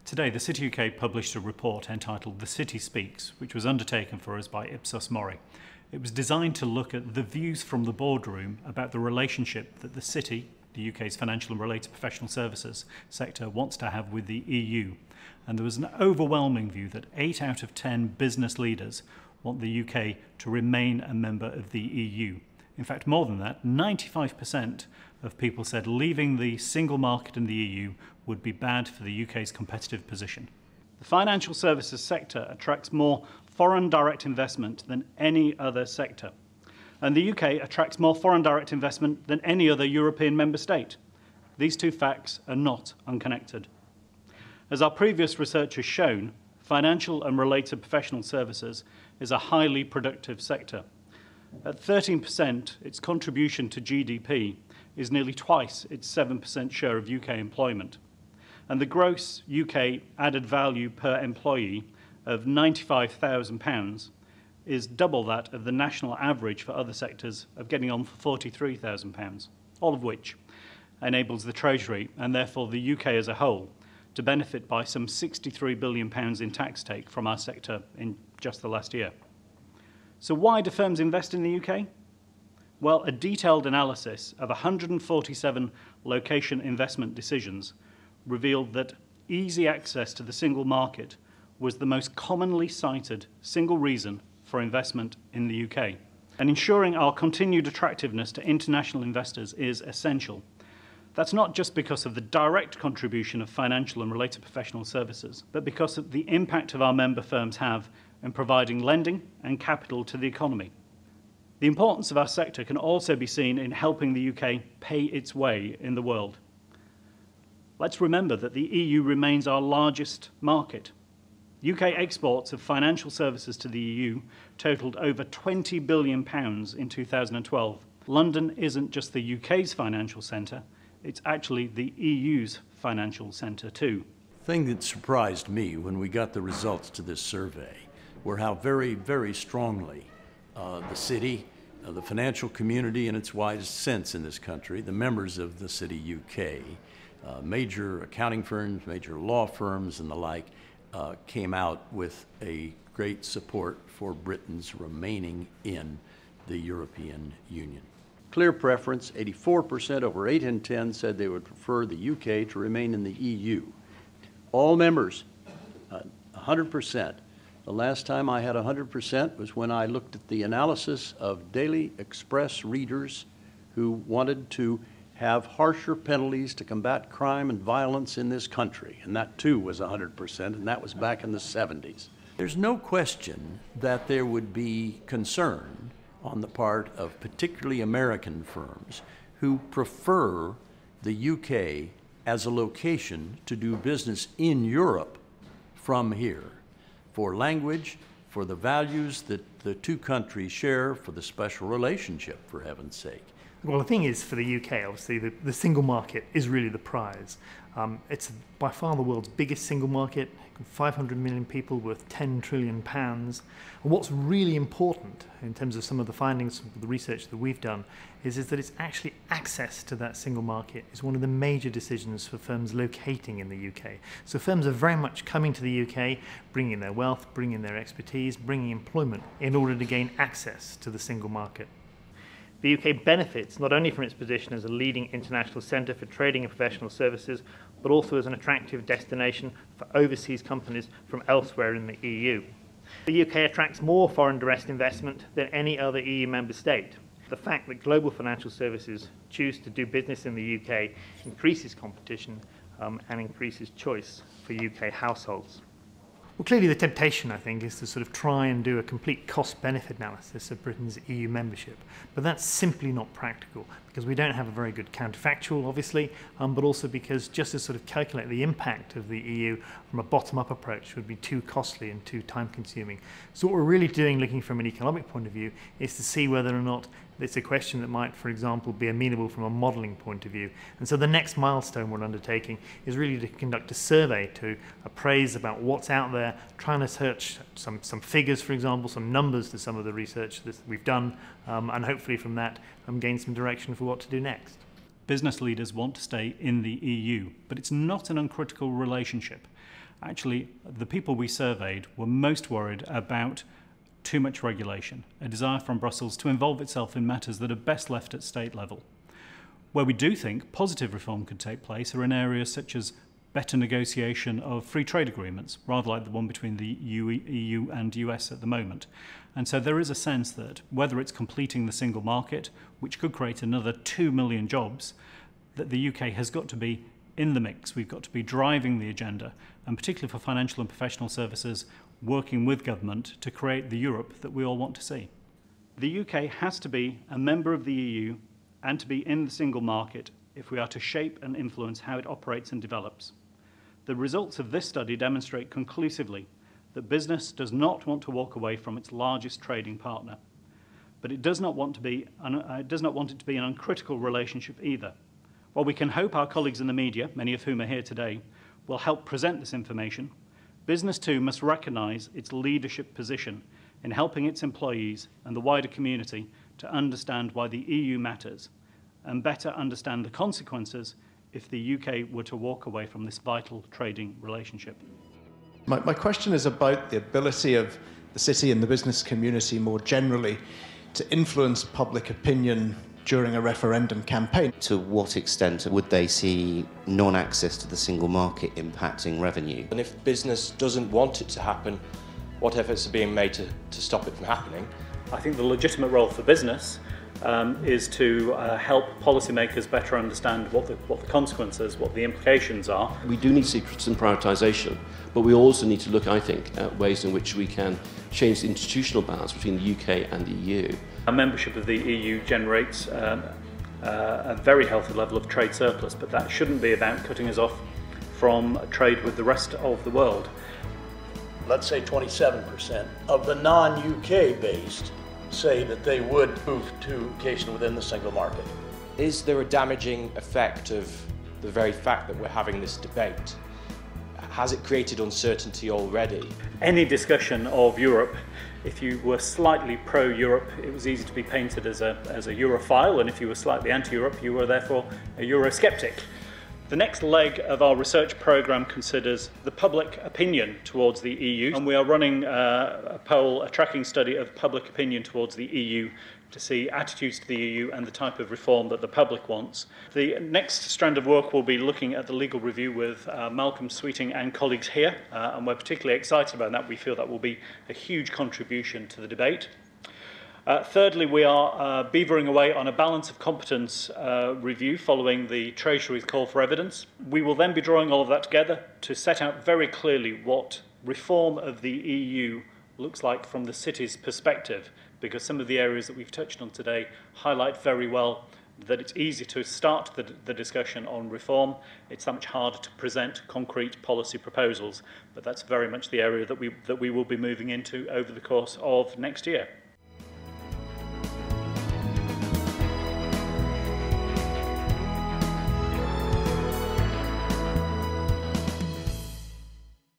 Today, the City UK published a report entitled The City Speaks, which was undertaken for us by Ipsos Mori. It was designed to look at the views from the boardroom about the relationship that the City, the UK's financial and related professional services sector, wants to have with the EU. And there was an overwhelming view that 8 out of 10 business leaders want the UK to remain a member of the EU. In fact, more than that, 95% of people said leaving the single market in the EU would be bad for the UK's competitive position. The financial services sector attracts more foreign direct investment than any other sector. And the UK attracts more foreign direct investment than any other European member state. These two facts are not unconnected. As our previous research has shown, financial and related professional services is a highly productive sector. At 13%, its contribution to GDP is nearly twice its 7% share of UK employment. And the gross UK added value per employee of £95,000 is double that of the national average for other sectors of getting on for £43,000, all of which enables the Treasury, and therefore the UK as a whole, to benefit by some £63 billion in tax take from our sector in just the last year. So why do firms invest in the UK? Well, a detailed analysis of 147 location investment decisions revealed that easy access to the single market was the most commonly cited single reason for investment in the UK. And ensuring our continued attractiveness to international investors is essential. That's not just because of the direct contribution of financial and related professional services, but because of the impact of our member firms have in providing lending and capital to the economy. The importance of our sector can also be seen in helping the UK pay its way in the world. Let's remember that the EU remains our largest market. UK exports of financial services to the EU totaled over £20 billion in 2012. London isn't just the UK's financial centre, it's actually the EU's financial centre too. The thing that surprised me when we got the results to this survey were how very, very strongly the city, the financial community in its widest sense in this country, the members of the City UK, major accounting firms, major law firms and the like, came out with a great support for Britain's remaining in the European Union. Clear preference, 84% over 8 in 10 said they would prefer the UK to remain in the EU. All members, 100%. The last time I had 100% was when I looked at the analysis of Daily Express readers who wanted to have harsher penalties to combat crime and violence in this country. And that too was 100%, and that was back in the 70s. There's no question that there would be concern on the part of particularly American firms who prefer the UK as a location to do business in Europe from here, for language, for the values that the two countries share, for the special relationship, for heaven's sake. Well, the thing is, for the UK, obviously, the single market is really the prize. It's by far the world's biggest single market, 500 million people worth £10 trillion. And what's really important in terms of some of the findings of the research that we've done is that it's actually access to that single market is one of the major decisions for firms locating in the UK. So firms are very much coming to the UK, bringing their wealth, bringing their expertise, bringing employment in order to gain access to the single market. The UK benefits not only from its position as a leading international centre for trading and professional services, but also as an attractive destination for overseas companies from elsewhere in the EU. The UK attracts more foreign direct investment than any other EU member state. The fact that global financial services choose to do business in the UK increases competition and increases choice for UK households. Well, clearly the temptation, I think, is to sort of try and do a complete cost-benefit analysis of Britain's EU membership. But that's simply not practical, because we don't have a very good counterfactual, obviously, but also because just to sort of calculate the impact of the EU from a bottom-up approach would be too costly and too time-consuming. So what we're really doing, looking from an economic point of view, is to see whether or not it's a question that might, for example, be amenable from a modelling point of view. And so the next milestone we're undertaking is really to conduct a survey to appraise about what's out there, trying to search some figures, for example, some numbers to some of the research that we've done, and hopefully from that gain some direction for what to do next. Business leaders want to stay in the EU, but it's not an uncritical relationship. Actually, the people we surveyed were most worried about too much regulation, a desire from Brussels to involve itself in matters that are best left at state level. Where we do think positive reform could take place are in areas such as better negotiation of free trade agreements, rather like the one between the EU and US at the moment. And so there is a sense that whether it's completing the single market, which could create another 2 million jobs, that the UK has got to be in the mix. We've got to be driving the agenda, and particularly for financial and professional services, working with government to create the Europe that we all want to see. The UK has to be a member of the EU and to be in the single market if we are to shape and influence how it operates and develops. The results of this study demonstrate conclusively that business does not want to walk away from its largest trading partner, but it does not want it to be an uncritical relationship either. While we can hope our colleagues in the media, many of whom are here today, will help present this information, business too must recognise its leadership position in helping its employees and the wider community to understand why the EU matters and better understand the consequences if the UK were to walk away from this vital trading relationship. My question is about the ability of the city and the business community more generally to influence public opinion during a referendum campaign. To what extent would they see non-access to the single market impacting revenue? And if business doesn't want it to happen, what efforts are being made to stop it from happening? I think the legitimate role for business is to help policymakers better understand what the consequences, what the implications are. We do need to see some prioritisation, but we also need to look, I think, at ways in which we can change the institutional balance between the UK and the EU. Our membership of the EU generates a very healthy level of trade surplus, but that shouldn't be about cutting us off from trade with the rest of the world. Let's say 27% of the non-UK based say that they would move to location within the single market. Is there a damaging effect of the very fact that we're having this debate? Has it created uncertainty already? Any discussion of Europe, if you were slightly pro-Europe, it was easy to be painted as a Europhile, and if you were slightly anti-Europe, you were therefore a Eurosceptic. The next leg of our research programme considers the public opinion towards the EU, and we are running a tracking study of public opinion towards the EU to see attitudes to the EU and the type of reform that the public wants. The next strand of work will be looking at the legal review with Malcolm Sweeting and colleagues here, and we're particularly excited about that. We feel that will be a huge contribution to the debate. Thirdly, we are beavering away on a balance of competence review following the Treasury's call for evidence. We will then be drawing all of that together to set out very clearly what reform of the EU looks like from the city's perspective, because some of the areas that we've touched on today highlight very well that it's easy to start the discussion on reform. It's that much harder to present concrete policy proposals, but that's very much the area that we will be moving into over the course of next year.